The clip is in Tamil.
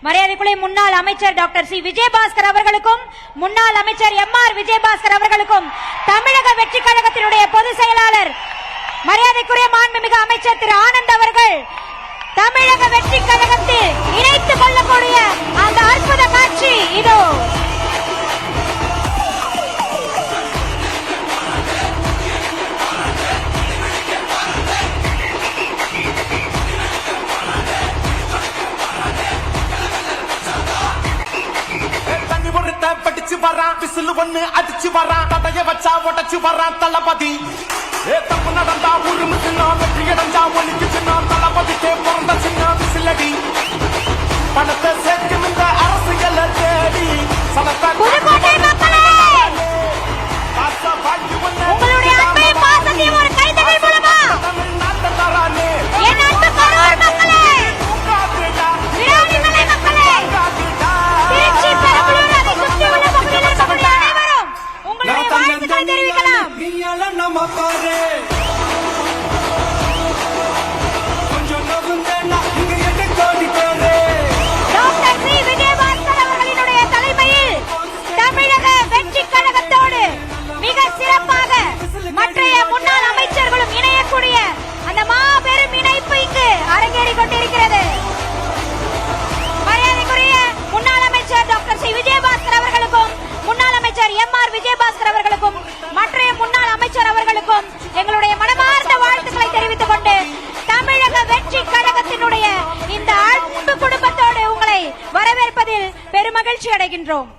மரியாதைக்குரிய முன்னாள் அமைச்சர் டாக்டர் சி விஜயபாஸ்கர் அவர்களுக்கும் முன்னாள் அமைச்சர் எம்.ஆர். விஜயபாஸ்கர் அவர்களுக்கும் தமிழக வெற்றி கழகத்தினுடைய பொதுச் செயலாளர் மரியாதைக்குரிய மாண்புமிகு அமைச்சர் திரு ஆனந்த் அவர்கள் தமிழக வெற்றி கழகத்தில் இணைத்துக் கொள்ளக்கூடிய அந்த அற்புத காட்சி இதோ. படிச்சு வரான் விசில் ஒண்ணு அடிச்சு வரான் தடைய வச்சா உடச்சு வரான் தளபதி. தப்பு நடந்தா உருமு சின்ன வெற்றி அடைஞ்சா ஒலிக்கு சின்ன தளபதிக்கே பிறந்த சின்ன விசிலடி. பணத்தை சேர்க்கும் இந்த அரசியலை தேடி புதுக்கோட்டை மக்களே, உங்களுடைய அன்பையும் பாசத்தையும் ஒரு கைத்தட்டல் மூலமா தமிழ்நாட்டை தரானே என் அன்பு கரூர் மக்களே, விராலிமலை மக்களே, திருச்சி, பெரம்பலூர் அதை சுற்றி உள்ள பகுதியில் இருக்கக்கூடிய அனைவரும் உங்களுடைய வாழ்த்துக்களை தெரிவிக்கலாம். டாக்டர் சி விஜயபாஸ்கர் அவர்களினுடைய தலைமையில் தமிழக வெற்றி கழகத்தோடு மிக சிறப்பாக மற்றைய முன்னாள் அமைச்சர்களும் இணையக்கூடிய அந்த மாபெரும் இணைப்பு இங்கு அரங்கேறிக் கொண்டிருக்கிறது. மரியாதைக்குரிய முன்னாள் அமைச்சர் டாக்டர் சி விஜயபாஸ்கர் அவர்களுக்கும் முன்னாள் அமைச்சர் எம்.ஆர். விஜயபாஸ்கர் அவர்களுக்கும் மற்றைய முன்னாள் அமைச்சர் அவர்களுக்கும் எங்களுடைய மனமார்ந்த வாழ்த்துக்களை தெரிவித்துக் கொண்டு தமிழக வெற்றி கழகத்தினுடைய இந்த அன்பு குடும்பத்தோடு உங்களை வரவேற்பதில் பெருமகிழ்ச்சி அடைகின்றோம்.